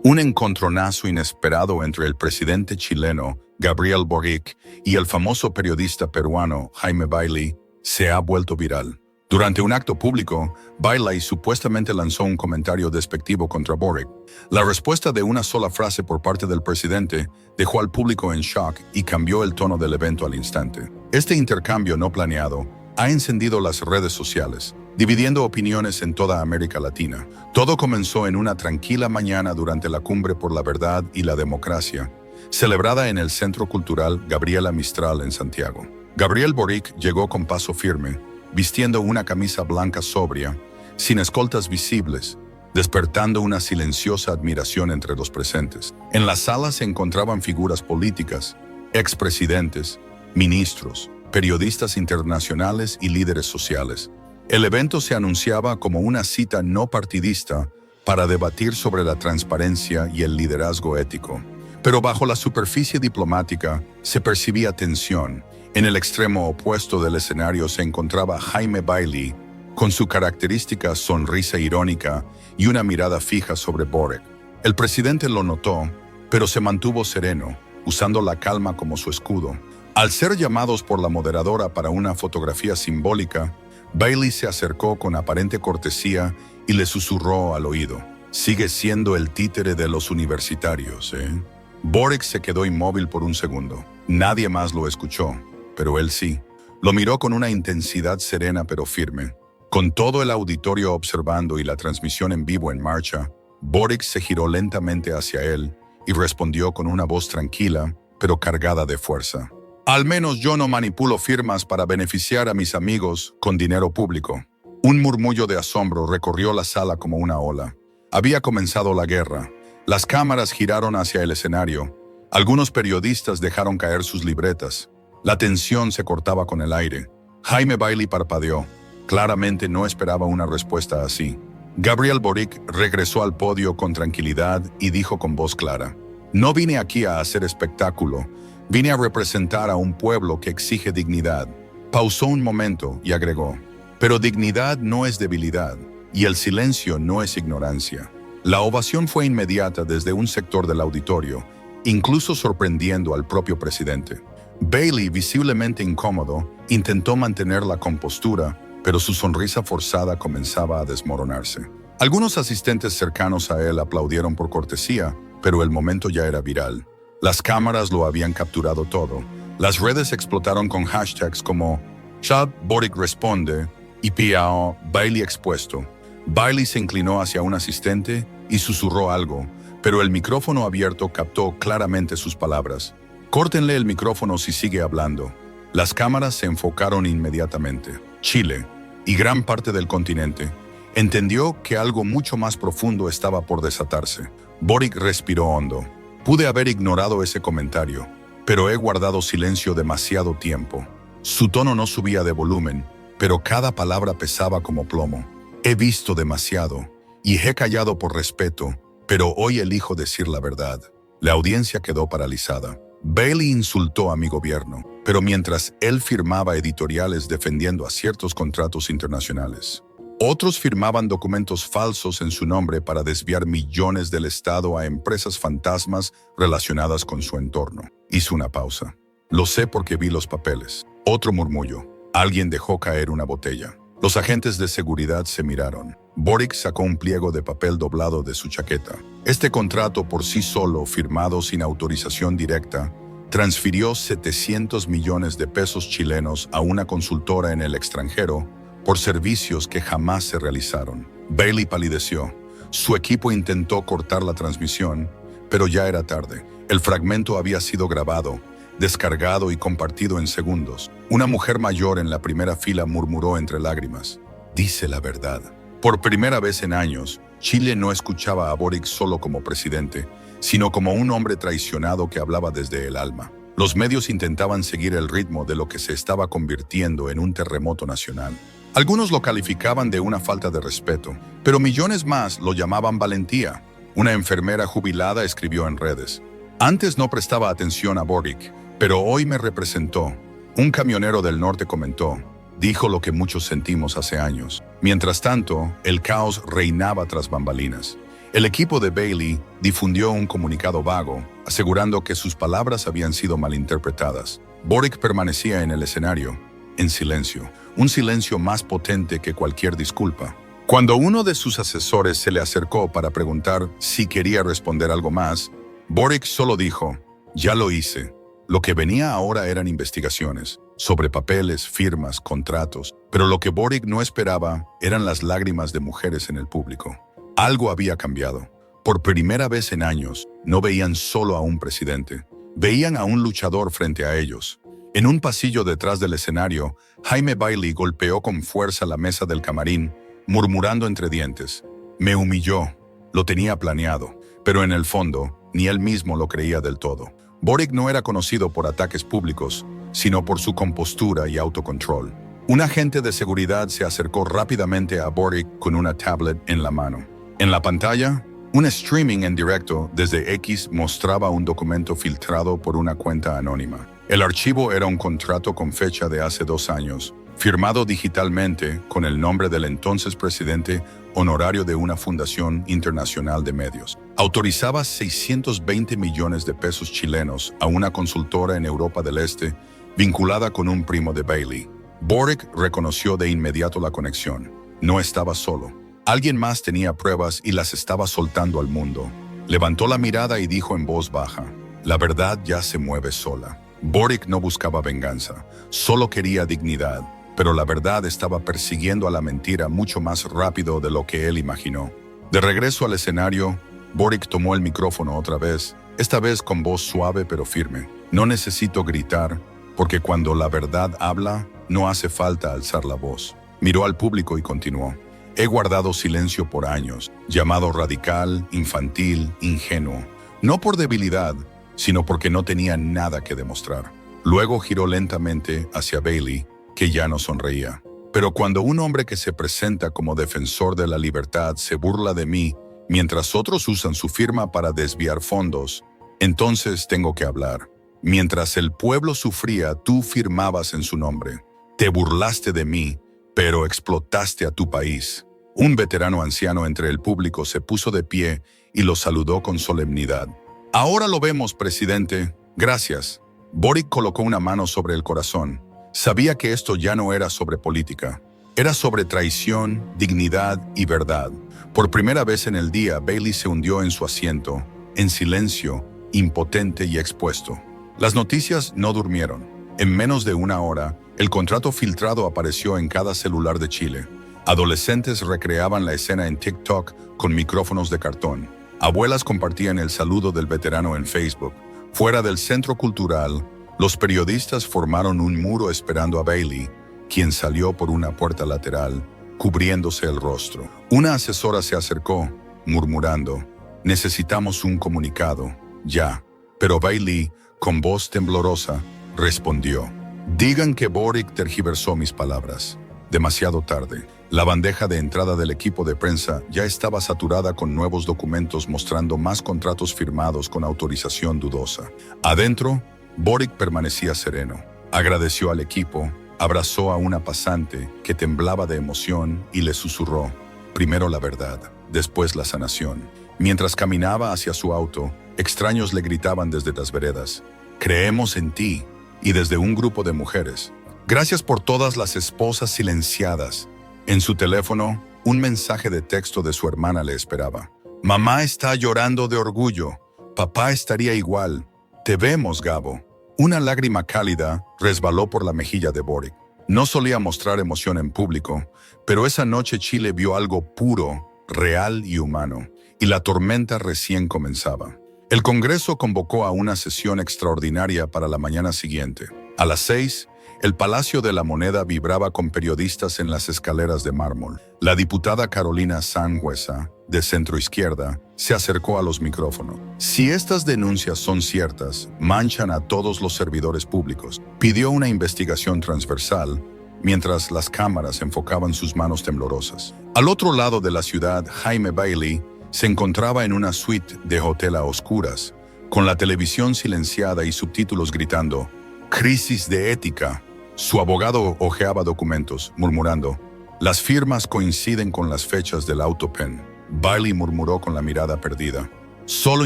Un encontronazo inesperado entre el presidente chileno, Gabriel Boric, y el famoso periodista peruano, Jaime Bailey, se ha vuelto viral. Durante un acto público, Bailey supuestamente lanzó un comentario despectivo contra Boric. La respuesta de una sola frase por parte del presidente dejó al público en shock y cambió el tono del evento al instante. Este intercambio no planeado ha encendido las redes sociales, dividiendo opiniones en toda América Latina. Todo comenzó en una tranquila mañana durante la Cumbre por la Verdad y la Democracia, celebrada en el Centro Cultural Gabriela Mistral en Santiago. Gabriel Boric llegó con paso firme, vistiendo una camisa blanca sobria, sin escoltas visibles, despertando una silenciosa admiración entre los presentes. En la sala se encontraban figuras políticas, expresidentes, ministros, periodistas internacionales y líderes sociales. El evento se anunciaba como una cita no partidista para debatir sobre la transparencia y el liderazgo ético. Pero bajo la superficie diplomática se percibía tensión. En el extremo opuesto del escenario se encontraba Jaime Bailey, con su característica sonrisa irónica y una mirada fija sobre Boric. El presidente lo notó, pero se mantuvo sereno, usando la calma como su escudo. Al ser llamados por la moderadora para una fotografía simbólica, Bailey se acercó con aparente cortesía y le susurró al oído: «Sigue siendo el títere de los universitarios, ¿eh?». Boric se quedó inmóvil por un segundo. Nadie más lo escuchó, pero él sí. Lo miró con una intensidad serena pero firme. Con todo el auditorio observando y la transmisión en vivo en marcha, Boric se giró lentamente hacia él y respondió con una voz tranquila, pero cargada de fuerza: «Al menos yo no manipulo firmas para beneficiar a mis amigos con dinero público». Un murmullo de asombro recorrió la sala como una ola. Había comenzado la guerra. Las cámaras giraron hacia el escenario. Algunos periodistas dejaron caer sus libretas. La tensión se cortaba con el aire. Jaime Bailey parpadeó. Claramente no esperaba una respuesta así. Gabriel Boric regresó al podio con tranquilidad y dijo con voz clara: «No vine aquí a hacer espectáculo. Vine a representar a un pueblo que exige dignidad». Pausó un momento y agregó: «Pero dignidad no es debilidad, y el silencio no es ignorancia». La ovación fue inmediata desde un sector del auditorio, incluso sorprendiendo al propio presidente. Bailey, visiblemente incómodo, intentó mantener la compostura, pero su sonrisa forzada comenzaba a desmoronarse. Algunos asistentes cercanos a él aplaudieron por cortesía, pero el momento ya era viral. Las cámaras lo habían capturado todo. Las redes explotaron con hashtags como Chat Boric responde y Piao Bailey expuesto. Bailey se inclinó hacia un asistente y susurró algo, pero el micrófono abierto captó claramente sus palabras: «Córtenle el micrófono si sigue hablando». Las cámaras se enfocaron inmediatamente. Chile, y gran parte del continente, entendió que algo mucho más profundo estaba por desatarse. Boric respiró hondo. «Pude haber ignorado ese comentario, pero he guardado silencio demasiado tiempo». Su tono no subía de volumen, pero cada palabra pesaba como plomo. «He visto demasiado, y he callado por respeto, pero hoy elijo decir la verdad». La audiencia quedó paralizada. Bailey insultó a mi gobierno, pero mientras él firmaba editoriales defendiendo a ciertos contratos internacionales. Otros firmaban documentos falsos en su nombre para desviar millones del Estado a empresas fantasmas relacionadas con su entorno. Hizo una pausa. «Lo sé porque vi los papeles». Otro murmullo. Alguien dejó caer una botella. Los agentes de seguridad se miraron. Boric sacó un pliego de papel doblado de su chaqueta. Este contrato por sí solo, firmado sin autorización directa, transfirió 700 millones de pesos chilenos a una consultora en el extranjero por servicios que jamás se realizaron. Bailey palideció. Su equipo intentó cortar la transmisión, pero ya era tarde. El fragmento había sido grabado, descargado y compartido en segundos. Una mujer mayor en la primera fila murmuró entre lágrimas: «Dice la verdad». Por primera vez en años, Chile no escuchaba a Boric solo como presidente, sino como un hombre traicionado que hablaba desde el alma. Los medios intentaban seguir el ritmo de lo que se estaba convirtiendo en un terremoto nacional. Algunos lo calificaban de una falta de respeto, pero millones más lo llamaban valentía. Una enfermera jubilada escribió en redes: «Antes no prestaba atención a Boric, pero hoy me representó». Un camionero del norte comentó: «Dijo lo que muchos sentimos hace años». Mientras tanto, el caos reinaba tras bambalinas. El equipo de Bailey difundió un comunicado vago, asegurando que sus palabras habían sido malinterpretadas. Boric permanecía en el escenario, en silencio, un silencio más potente que cualquier disculpa. Cuando uno de sus asesores se le acercó para preguntar si quería responder algo más, Boric solo dijo, «Ya lo hice». Lo que venía ahora eran investigaciones, sobre papeles, firmas, contratos, pero lo que Boric no esperaba eran las lágrimas de mujeres en el público. Algo había cambiado. Por primera vez en años, no veían solo a un presidente, veían a un luchador frente a ellos. En un pasillo detrás del escenario, Jaime Bailey golpeó con fuerza la mesa del camarín, murmurando entre dientes. Me humilló, lo tenía planeado, pero en el fondo, ni él mismo lo creía del todo. Boric no era conocido por ataques públicos, sino por su compostura y autocontrol. Un agente de seguridad se acercó rápidamente a Boric con una tablet en la mano. En la pantalla, un streaming en directo desde X mostraba un documento filtrado por una cuenta anónima. El archivo era un contrato con fecha de hace 2 años, firmado digitalmente con el nombre del entonces presidente honorario de una fundación internacional de medios. Autorizaba 620 millones de pesos chilenos a una consultora en Europa del Este vinculada con un primo de Bailey. Boric reconoció de inmediato la conexión. No estaba solo. Alguien más tenía pruebas y las estaba soltando al mundo. Levantó la mirada y dijo en voz baja, «La verdad ya se mueve sola». Boric no buscaba venganza, solo quería dignidad. Pero la verdad estaba persiguiendo a la mentira mucho más rápido de lo que él imaginó. De regreso al escenario, Boric tomó el micrófono otra vez, esta vez con voz suave pero firme. No necesito gritar, porque cuando la verdad habla, no hace falta alzar la voz. Miró al público y continuó. He guardado silencio por años, llamado radical, infantil, ingenuo. No por debilidad, sino porque no tenía nada que demostrar. Luego giró lentamente hacia Bailey, que ya no sonreía. Pero cuando un hombre que se presenta como defensor de la libertad se burla de mí, mientras otros usan su firma para desviar fondos, entonces tengo que hablar. Mientras el pueblo sufría, tú firmabas en su nombre. Te burlaste de mí, pero explotaste a tu país. Un veterano anciano entre el público se puso de pie y lo saludó con solemnidad. Ahora lo vemos, presidente. Gracias. Boric colocó una mano sobre el corazón. Sabía que esto ya no era sobre política. Era sobre traición, dignidad y verdad. Por primera vez en el día, Bailey se hundió en su asiento, en silencio, impotente y expuesto. Las noticias no durmieron. En menos de 1 hora, el contrato filtrado apareció en cada celular de Chile. Adolescentes recreaban la escena en TikTok con micrófonos de cartón. Abuelas compartían el saludo del veterano en Facebook. Fuera del centro cultural, los periodistas formaron un muro esperando a Bailey, quien salió por una puerta lateral, cubriéndose el rostro. Una asesora se acercó, murmurando, «Necesitamos un comunicado, ya». Pero Bailey, con voz temblorosa, respondió, «Digan que Boric tergiversó mis palabras». Demasiado tarde. La bandeja de entrada del equipo de prensa ya estaba saturada con nuevos documentos mostrando más contratos firmados con autorización dudosa. Adentro, Boric permanecía sereno. Agradeció al equipo, abrazó a una pasante que temblaba de emoción y le susurró, primero la verdad, después la sanación. Mientras caminaba hacia su auto, extraños le gritaban desde las veredas, «Creemos en ti», y desde un grupo de mujeres, «Gracias por todas las esposas silenciadas». En su teléfono, un mensaje de texto de su hermana le esperaba. «Mamá está llorando de orgullo. Papá estaría igual. Te vemos, Gabo». Una lágrima cálida resbaló por la mejilla de Boric. No solía mostrar emoción en público, pero esa noche Chile vio algo puro, real y humano, y la tormenta recién comenzaba. El Congreso convocó a una sesión extraordinaria para la mañana siguiente. A las 6, el Palacio de la Moneda vibraba con periodistas en las escaleras de mármol. La diputada Carolina Sangüesa, de centroizquierda, se acercó a los micrófonos. Si estas denuncias son ciertas, manchan a todos los servidores públicos. Pidió una investigación transversal, mientras las cámaras enfocaban sus manos temblorosas. Al otro lado de la ciudad, Jaime Bailey se encontraba en una suite de hotel a oscuras, con la televisión silenciada y subtítulos gritando, «Crisis de ética». Su abogado hojeaba documentos, murmurando, «Las firmas coinciden con las fechas del autopen». Bailey murmuró con la mirada perdida. Solo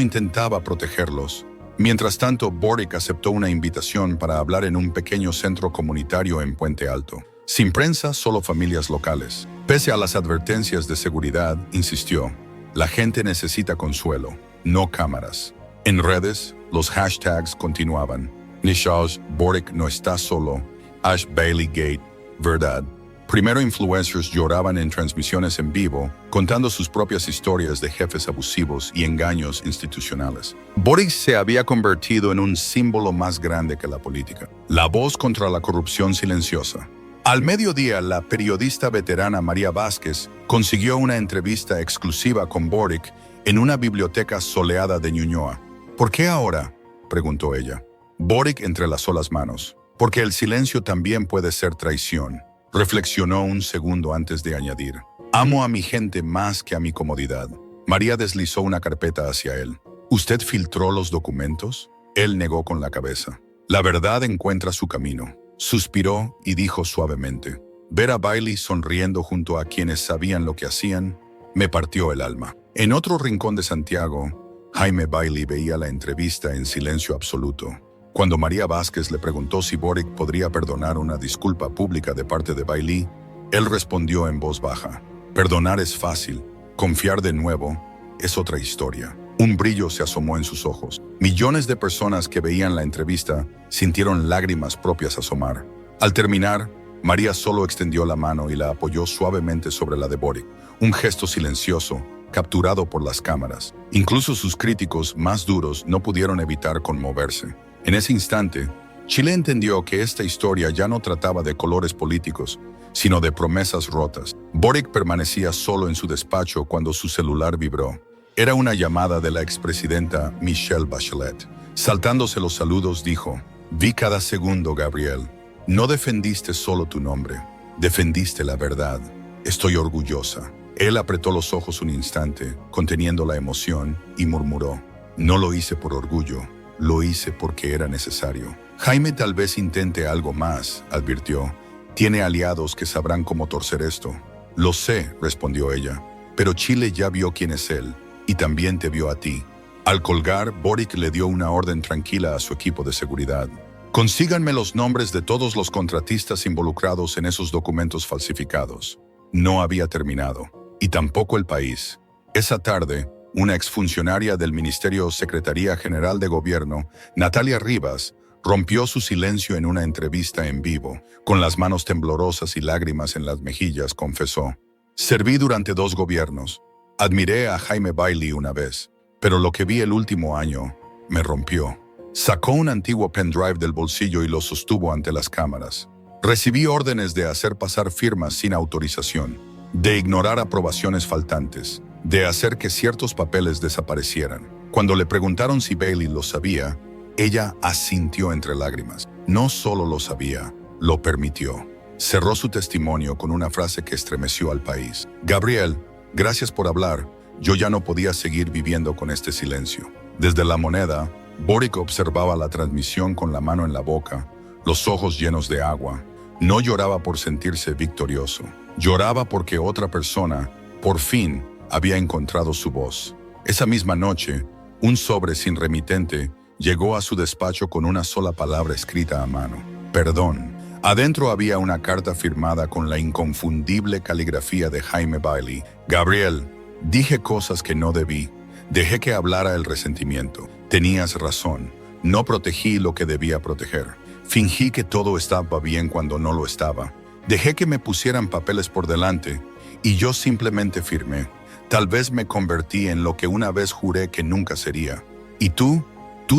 intentaba protegerlos. Mientras tanto, Boric aceptó una invitación para hablar en un pequeño centro comunitario en Puente Alto. Sin prensa, solo familias locales. Pese a las advertencias de seguridad, insistió, la gente necesita consuelo, no cámaras. En redes, los hashtags continuaban. Nishash, Boric no está solo. Ash Bailey Gate, verdad. Primero influencers lloraban en transmisiones en vivo, contando sus propias historias de jefes abusivos y engaños institucionales. Boric se había convertido en un símbolo más grande que la política. La voz contra la corrupción silenciosa. Al mediodía, la periodista veterana María Vázquez consiguió una entrevista exclusiva con Boric en una biblioteca soleada de Ñuñoa. ¿Por qué ahora?, preguntó ella. Boric entrelazó las manos. Porque el silencio también puede ser traición. Reflexionó un segundo antes de añadir. Amo a mi gente más que a mi comodidad. María deslizó una carpeta hacia él. ¿Usted filtró los documentos? Él negó con la cabeza. La verdad encuentra su camino. Suspiró y dijo suavemente. Ver a Bailey sonriendo junto a quienes sabían lo que hacían, me partió el alma. En otro rincón de Santiago, Jaime Bailey veía la entrevista en silencio absoluto. Cuando María Vázquez le preguntó si Boric podría perdonar una disculpa pública de parte de Bailey, él respondió en voz baja. Perdonar es fácil, confiar de nuevo es otra historia. Un brillo se asomó en sus ojos. Millones de personas que veían la entrevista sintieron lágrimas propias asomar. Al terminar, María solo extendió la mano y la apoyó suavemente sobre la de Boric, un gesto silencioso, capturado por las cámaras. Incluso sus críticos más duros no pudieron evitar conmoverse. En ese instante, Chile entendió que esta historia ya no trataba de colores políticos, sino de promesas rotas. Boric permanecía solo en su despacho cuando su celular vibró. Era una llamada de la expresidenta Michelle Bachelet. Saltándose los saludos, dijo, vi cada segundo, Gabriel. No defendiste solo tu nombre, defendiste la verdad. Estoy orgullosa. Él apretó los ojos un instante, conteniendo la emoción, y murmuró, no lo hice por orgullo. Lo hice porque era necesario. Jaime tal vez intente algo más, advirtió. Tiene aliados que sabrán cómo torcer esto. Lo sé, respondió ella, pero Chile ya vio quién es él, y también te vio a ti. Al colgar, Boric le dio una orden tranquila a su equipo de seguridad. Consíganme los nombres de todos los contratistas involucrados en esos documentos falsificados. No había terminado, y tampoco el país. Esa tarde, una exfuncionaria del Ministerio Secretaría General de Gobierno, Natalia Rivas, rompió su silencio en una entrevista en vivo. Con las manos temblorosas y lágrimas en las mejillas, confesó. Serví durante 2 gobiernos. Admiré a Jaime Bailey una vez, pero lo que vi el último año me rompió. Sacó un antiguo pendrive del bolsillo y lo sostuvo ante las cámaras. Recibí órdenes de hacer pasar firmas sin autorización, de ignorar aprobaciones faltantes, de hacer que ciertos papeles desaparecieran. Cuando le preguntaron si Bailey lo sabía, ella asintió entre lágrimas. No solo lo sabía, lo permitió. Cerró su testimonio con una frase que estremeció al país. Gabriel, gracias por hablar. Yo ya no podía seguir viviendo con este silencio. Desde La Moneda, Boric observaba la transmisión con la mano en la boca, los ojos llenos de agua. No lloraba por sentirse victorioso. Lloraba porque otra persona, por fin, había encontrado su voz. Esa misma noche, un sobre sin remitente llegó a su despacho con una sola palabra escrita a mano. Perdón. Adentro había una carta firmada con la inconfundible caligrafía de Jaime Bailey. Gabriel, dije cosas que no debí. Dejé que hablara el resentimiento. Tenías razón. No protegí lo que debía proteger. Fingí que todo estaba bien cuando no lo estaba. Dejé que me pusieran papeles por delante y yo simplemente firmé. Tal vez me convertí en lo que una vez juré que nunca sería. Y tú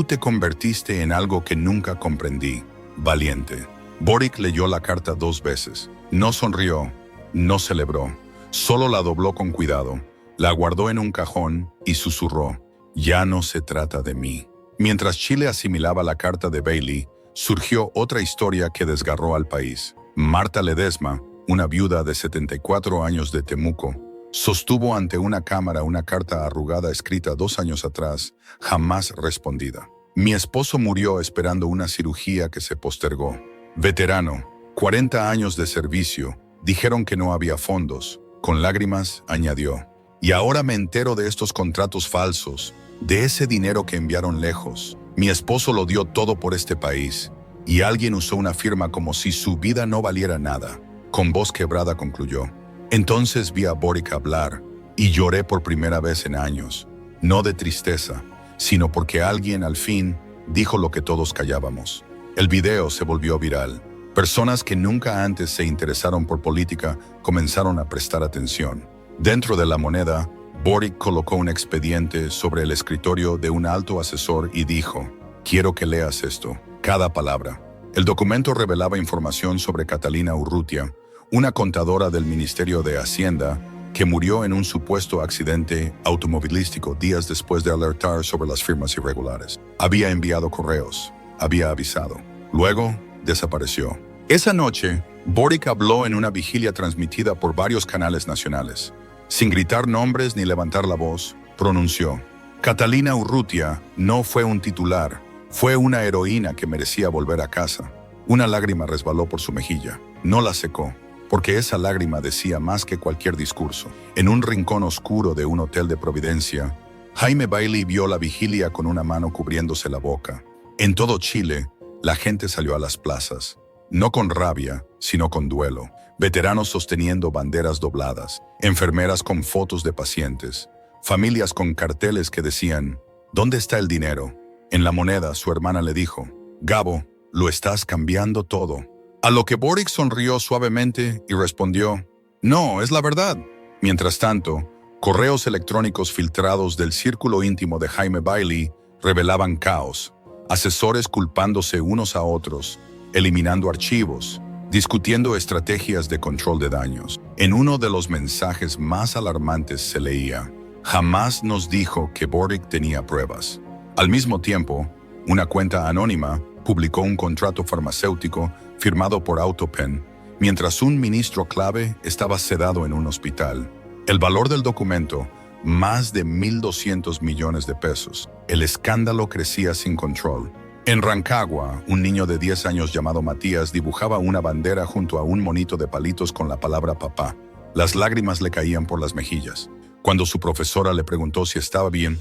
te convertiste en algo que nunca comprendí. Valiente. Boric leyó la carta 2 veces. No sonrió, no celebró. Solo la dobló con cuidado. La guardó en un cajón y susurró. Ya no se trata de mí. Mientras Chile asimilaba la carta de Bailey, surgió otra historia que desgarró al país. Marta Ledesma, una viuda de 74 años de Temuco, sostuvo ante una cámara una carta arrugada escrita 2 años atrás, jamás respondida. Mi esposo murió esperando una cirugía que se postergó. Veterano, 40 años de servicio, dijeron que no había fondos. Con lágrimas, añadió, Y ahora me entero de estos contratos falsos, de ese dinero que enviaron lejos. Mi esposo lo dio todo por este país, y alguien usó una firma como si su vida no valiera nada. Con voz quebrada concluyó. Entonces vi a Boric hablar, y lloré por primera vez en años, no de tristeza, sino porque alguien al fin dijo lo que todos callábamos. El video se volvió viral. Personas que nunca antes se interesaron por política comenzaron a prestar atención. Dentro de La Moneda, Boric colocó un expediente sobre el escritorio de un alto asesor y dijo: «Quiero que leas esto, cada palabra». El documento revelaba información sobre Catalina Urrutia, una contadora del Ministerio de Hacienda que murió en un supuesto accidente automovilístico días después de alertar sobre las firmas irregulares. Había enviado correos, había avisado. Luego, desapareció. Esa noche, Boric habló en una vigilia transmitida por varios canales nacionales. Sin gritar nombres ni levantar la voz, pronunció: «Catalina Urrutia no fue un titular, fue una heroína que merecía volver a casa». Una lágrima resbaló por su mejilla. No la secó, porque esa lágrima decía más que cualquier discurso. En un rincón oscuro de un hotel de Providencia, Jaime Bailey vio la vigilia con una mano cubriéndose la boca. En todo Chile, la gente salió a las plazas, no con rabia, sino con duelo. Veteranos sosteniendo banderas dobladas, enfermeras con fotos de pacientes, familias con carteles que decían: «¿Dónde está el dinero?». En La Moneda, su hermana le dijo: «Gabo, lo estás cambiando todo». A lo que Boric sonrió suavemente y respondió: «No, es la verdad». Mientras tanto, correos electrónicos filtrados del círculo íntimo de Jaime Bailey revelaban caos, asesores culpándose unos a otros, eliminando archivos, discutiendo estrategias de control de daños. En uno de los mensajes más alarmantes se leía: «Jamás nos dijo que Boric tenía pruebas». Al mismo tiempo, una cuenta anónima publicó un contrato farmacéutico firmado por Autopen, mientras un ministro clave estaba sedado en un hospital. El valor del documento, más de 1.200 millones de pesos. El escándalo crecía sin control. En Rancagua, un niño de 10 años llamado Matías dibujaba una bandera junto a un monito de palitos con la palabra papá. Las lágrimas le caían por las mejillas. Cuando su profesora le preguntó si estaba bien,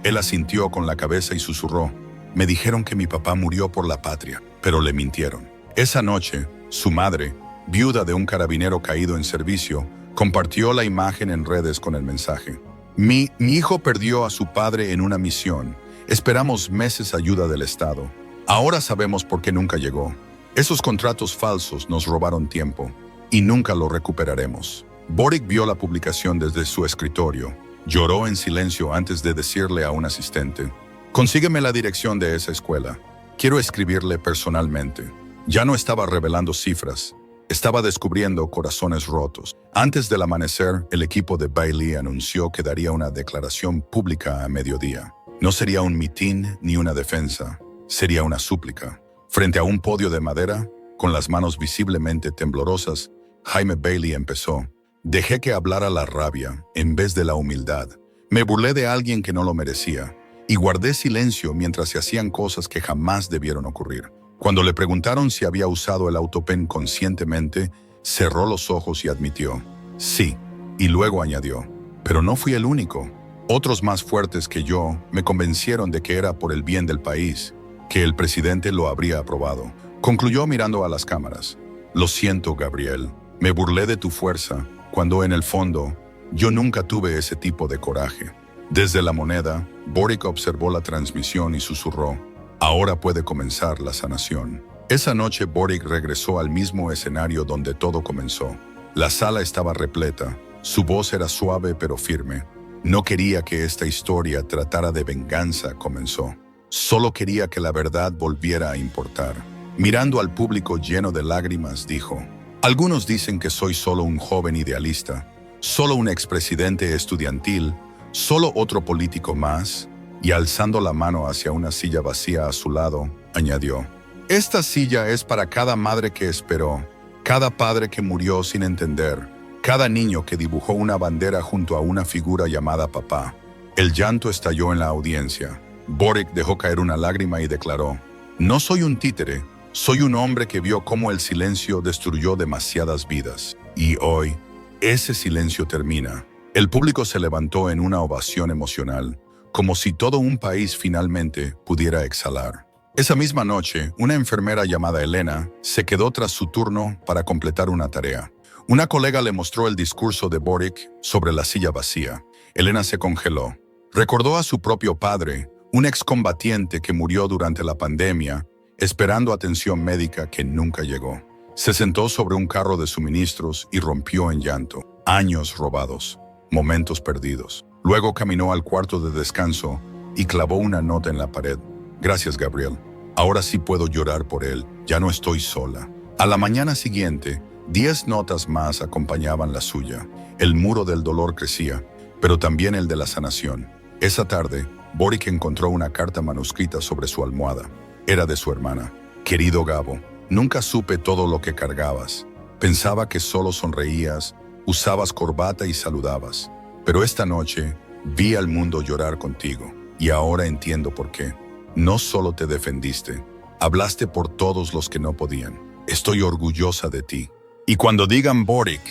él asintió con la cabeza y susurró: «Me dijeron que mi papá murió por la patria, pero le mintieron». Esa noche, su madre, viuda de un carabinero caído en servicio, compartió la imagen en redes con el mensaje: Mi hijo perdió a su padre en una misión. Esperamos meses ayuda del Estado. Ahora sabemos por qué nunca llegó. Esos contratos falsos nos robaron tiempo y nunca lo recuperaremos». Boric vio la publicación desde su escritorio. Lloró en silencio antes de decirle a un asistente: «Consígueme la dirección de esa escuela. Quiero escribirle personalmente». Ya no estaba revelando cifras. Estaba descubriendo corazones rotos. Antes del amanecer, el equipo de Bailey anunció que daría una declaración pública a mediodía. No sería un mitin ni una defensa, sería una súplica. Frente a un podio de madera, con las manos visiblemente temblorosas, Jaime Bailey empezó: «Dejé que hablara la rabia en vez de la humildad. Me burlé de alguien que no lo merecía y guardé silencio mientras se hacían cosas que jamás debieron ocurrir». Cuando le preguntaron si había usado el Autopen conscientemente, cerró los ojos y admitió: «Sí». Y luego añadió: «Pero no fui el único. Otros más fuertes que yo me convencieron de que era por el bien del país, que el presidente lo habría aprobado». Concluyó mirando a las cámaras: «Lo siento, Gabriel. Me burlé de tu fuerza, cuando en el fondo yo nunca tuve ese tipo de coraje». Desde La Moneda, Boric observó la transmisión y susurró: «Ahora puede comenzar la sanación». Esa noche Boric regresó al mismo escenario donde todo comenzó. La sala estaba repleta. Su voz era suave pero firme. No quería que esta historia tratara de venganza, comenzó. Solo quería que la verdad volviera a importar. Mirando al público lleno de lágrimas, dijo: «Algunos dicen que soy solo un joven idealista, solo un expresidente estudiantil, solo otro político más». Y alzando la mano hacia una silla vacía a su lado, añadió: «Esta silla es para cada madre que esperó, cada padre que murió sin entender, cada niño que dibujó una bandera junto a una figura llamada papá». El llanto estalló en la audiencia. Boric dejó caer una lágrima y declaró: «No soy un títere, soy un hombre que vio cómo el silencio destruyó demasiadas vidas. Y hoy, ese silencio termina. El público se levantó en una ovación emocional, como si todo un país finalmente pudiera exhalar. Esa misma noche, una enfermera llamada Elena se quedó tras su turno para completar una tarea. Una colega le mostró el discurso de Boric sobre la silla vacía. Elena se congeló. Recordó a su propio padre, un excombatiente que murió durante la pandemia, esperando atención médica que nunca llegó. Se sentó sobre un carro de suministros y rompió en llanto. Años robados, momentos perdidos. Luego caminó al cuarto de descanso y clavó una nota en la pared. Gracias, Gabriel. Ahora sí puedo llorar por él. Ya no estoy sola. A la mañana siguiente, 10 notas más acompañaban la suya. El muro del dolor crecía, pero también el de la sanación. Esa tarde, Boric encontró una carta manuscrita sobre su almohada. Era de su hermana. Querido Gabo, nunca supe todo lo que cargabas. Pensaba que solo sonreías, usabas corbata y saludabas. Pero esta noche vi al mundo llorar contigo y ahora entiendo por qué. No solo te defendiste, hablaste por todos los que no podían. Estoy orgullosa de ti. Y cuando digan Boric,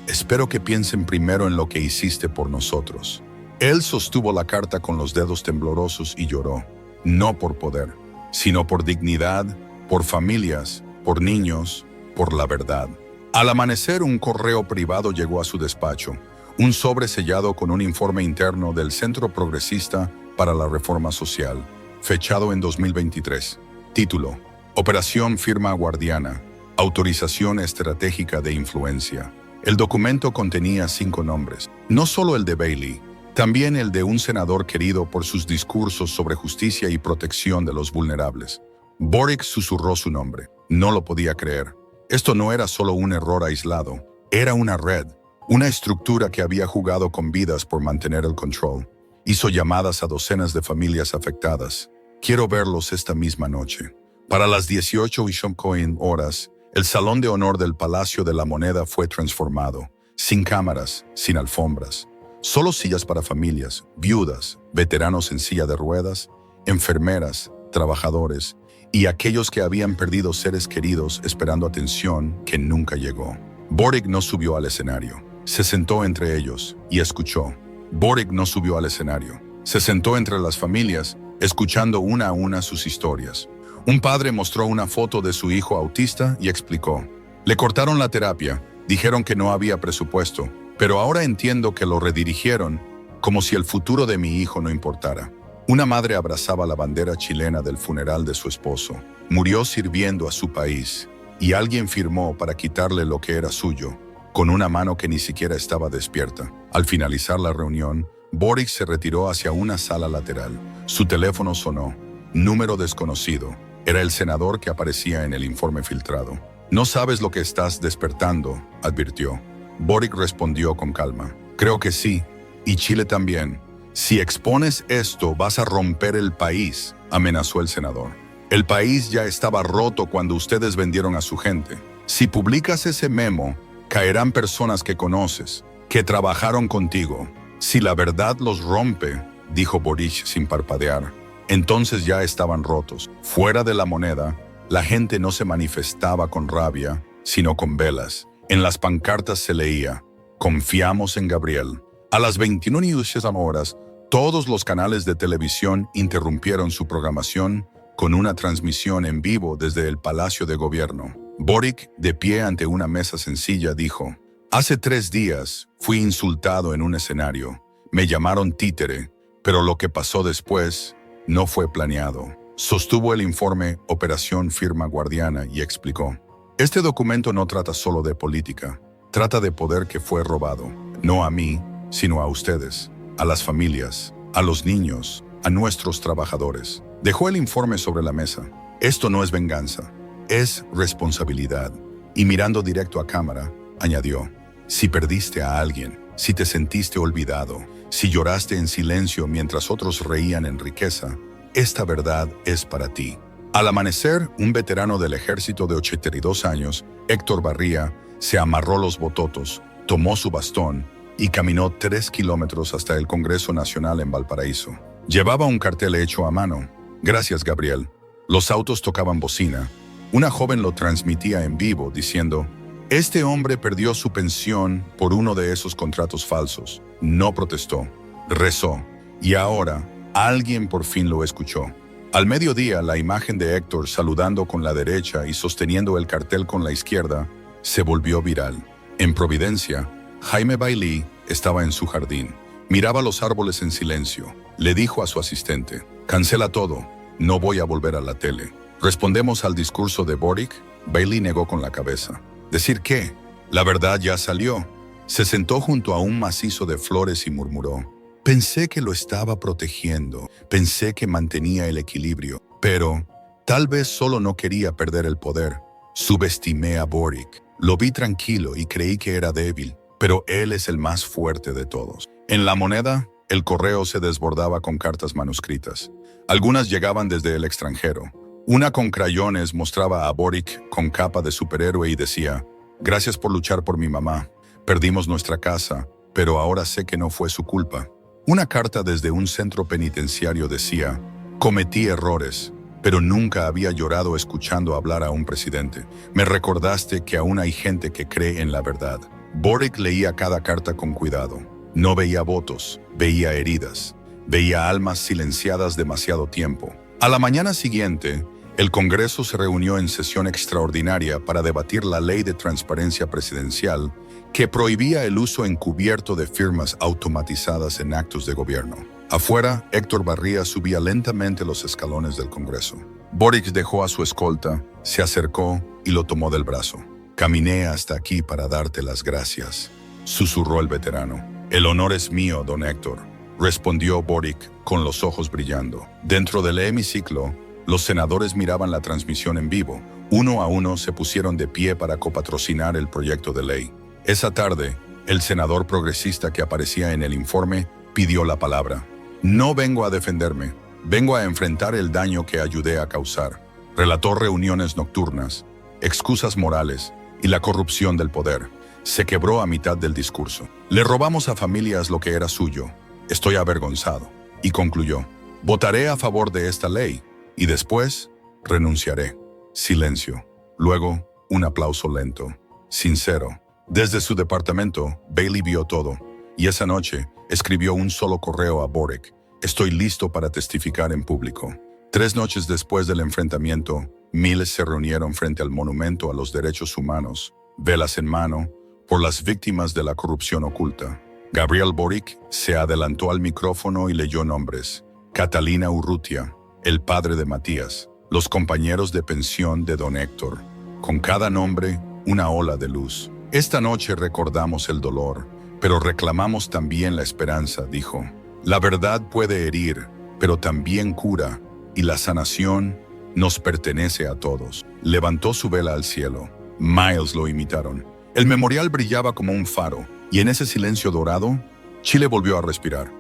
espero que piensen primero en lo que hiciste por nosotros. Él sostuvo la carta con los dedos temblorosos y lloró, no por poder, sino por dignidad, por familias, por niños, por la verdad. Al amanecer, un correo privado llegó a su despacho, un sobre sellado con un informe interno del Centro Progresista para la Reforma Social, fechado en 2023. Título: Operación Firma Guardiana, Autorización Estratégica de Influencia. El documento contenía 5 nombres, no solo el de Bailey, también el de un senador querido por sus discursos sobre justicia y protección de los vulnerables. Boric susurró su nombre. No lo podía creer. Esto no era solo un error aislado, era una red, una estructura que había jugado con vidas por mantener el control. Hizo llamadas a docenas de familias afectadas. Quiero verlos esta misma noche. Para las 18:05 horas, el Salón de Honor del Palacio de la Moneda fue transformado, sin cámaras, sin alfombras. Solo sillas para familias, viudas, veteranos en silla de ruedas, enfermeras, trabajadores y aquellos que habían perdido seres queridos esperando atención que nunca llegó. Boric no subió al escenario. Se sentó entre ellos y escuchó. Boric no subió al escenario. Se sentó entre las familias, escuchando una a una sus historias. Un padre mostró una foto de su hijo autista y explicó. Le cortaron la terapia, dijeron que no había presupuesto, pero ahora entiendo que lo redirigieron como si el futuro de mi hijo no importara. Una madre abrazaba la bandera chilena del funeral de su esposo. Murió sirviendo a su país y alguien firmó para quitarle lo que era suyo, con una mano que ni siquiera estaba despierta. Al finalizar la reunión, Boric se retiró hacia una sala lateral. Su teléfono sonó. Número desconocido. Era el senador que aparecía en el informe filtrado. No sabes lo que estás despertando, advirtió. Boric respondió con calma. Creo que sí, y Chile también. Si expones esto, vas a romper el país, amenazó el senador. El país ya estaba roto cuando ustedes vendieron a su gente. Si publicas ese memo, caerán personas que conoces, que trabajaron contigo. Si la verdad los rompe, dijo Boric sin parpadear, entonces ya estaban rotos. Fuera de la moneda, la gente no se manifestaba con rabia, sino con velas. En las pancartas se leía, confiamos en Gabriel. A las 21:00 horas, todos los canales de televisión interrumpieron su programación con una transmisión en vivo desde el Palacio de Gobierno. Boric, de pie ante una mesa sencilla, dijo, hace 3 días fui insultado en un escenario. Me llamaron títere, pero lo que pasó después no fue planeado. Sostuvo el informe Operación Firma Guardiana y explicó, este documento no trata solo de política, trata de poder que fue robado, no a mí, sino a ustedes, a las familias, a los niños, a nuestros trabajadores. Dejó el informe sobre la mesa. Esto no es venganza, es responsabilidad. Y mirando directo a cámara, añadió, si perdiste a alguien, si te sentiste olvidado, si lloraste en silencio mientras otros reían en riqueza, esta verdad es para ti. Al amanecer, un veterano del ejército de 82 años, Héctor Barría, se amarró los bototos, tomó su bastón y caminó 3 kilómetros hasta el Congreso Nacional en Valparaíso. Llevaba un cartel hecho a mano. Gracias, Gabriel. Los autos tocaban bocina. Una joven lo transmitía en vivo diciendo, Este hombre perdió su pensión por uno de esos contratos falsos. No protestó, rezó, y ahora alguien por fin lo escuchó. Al mediodía, la imagen de Héctor saludando con la derecha y sosteniendo el cartel con la izquierda se volvió viral. En Providencia, Jaime Bailey estaba en su jardín. Miraba los árboles en silencio. Le dijo a su asistente: «Cancela todo, no voy a volver a la tele». ¿Respondemos al discurso de Boric? Bailey negó con la cabeza. ¿Decir qué? La verdad ya salió. Se sentó junto a un macizo de flores y murmuró: «Pensé que lo estaba protegiendo, pensé que mantenía el equilibrio, pero tal vez solo no quería perder el poder. Subestimé a Boric. Lo vi tranquilo y creí que era débil, pero él es el más fuerte de todos». En La Moneda, el correo se desbordaba con cartas manuscritas. Algunas llegaban desde el extranjero. Una con crayones mostraba a Boric con capa de superhéroe y decía: «Gracias por luchar por mi mamá. Perdimos nuestra casa, pero ahora sé que no fue su culpa». Una carta desde un centro penitenciario decía: «Cometí errores, pero nunca había llorado escuchando hablar a un presidente. Me recordaste que aún hay gente que cree en la verdad». Boric leía cada carta con cuidado. No veía votos, veía heridas, veía almas silenciadas demasiado tiempo. A la mañana siguiente, el Congreso se reunió en sesión extraordinaria para debatir la ley de transparencia presidencial que prohibía el uso encubierto de firmas automatizadas en actos de gobierno. Afuera, Héctor Barría subía lentamente los escalones del Congreso. Boric dejó a su escolta, se acercó y lo tomó del brazo. «Caminé hasta aquí para darte las gracias», susurró el veterano. «El honor es mío, don Héctor», respondió Boric con los ojos brillando. Dentro del hemiciclo, los senadores miraban la transmisión en vivo. Uno a uno se pusieron de pie para copatrocinar el proyecto de ley. Esa tarde, el senador progresista que aparecía en el informe pidió la palabra. «No vengo a defenderme, vengo a enfrentar el daño que ayudé a causar». Relató reuniones nocturnas, excusas morales y la corrupción del poder. Se quebró a mitad del discurso. «Le robamos a familias lo que era suyo. Estoy avergonzado». Y concluyó: «Votaré a favor de esta ley y después renunciaré». Silencio. Luego, un aplauso lento, sincero. Desde su departamento, Bailey vio todo, y esa noche escribió un solo correo a Boric: «Estoy listo para testificar en público». 3 noches después del enfrentamiento, miles se reunieron frente al Monumento a los Derechos Humanos, velas en mano, por las víctimas de la corrupción oculta. Gabriel Boric se adelantó al micrófono y leyó nombres: Catalina Urrutia, el padre de Matías, los compañeros de pensión de don Héctor. Con cada nombre, una ola de luz. «Esta noche recordamos el dolor, pero reclamamos también la esperanza», dijo. «La verdad puede herir, pero también cura, y la sanación nos pertenece a todos». Levantó su vela al cielo. Miles lo imitaron. El memorial brillaba como un faro, y en ese silencio dorado, Chile volvió a respirar.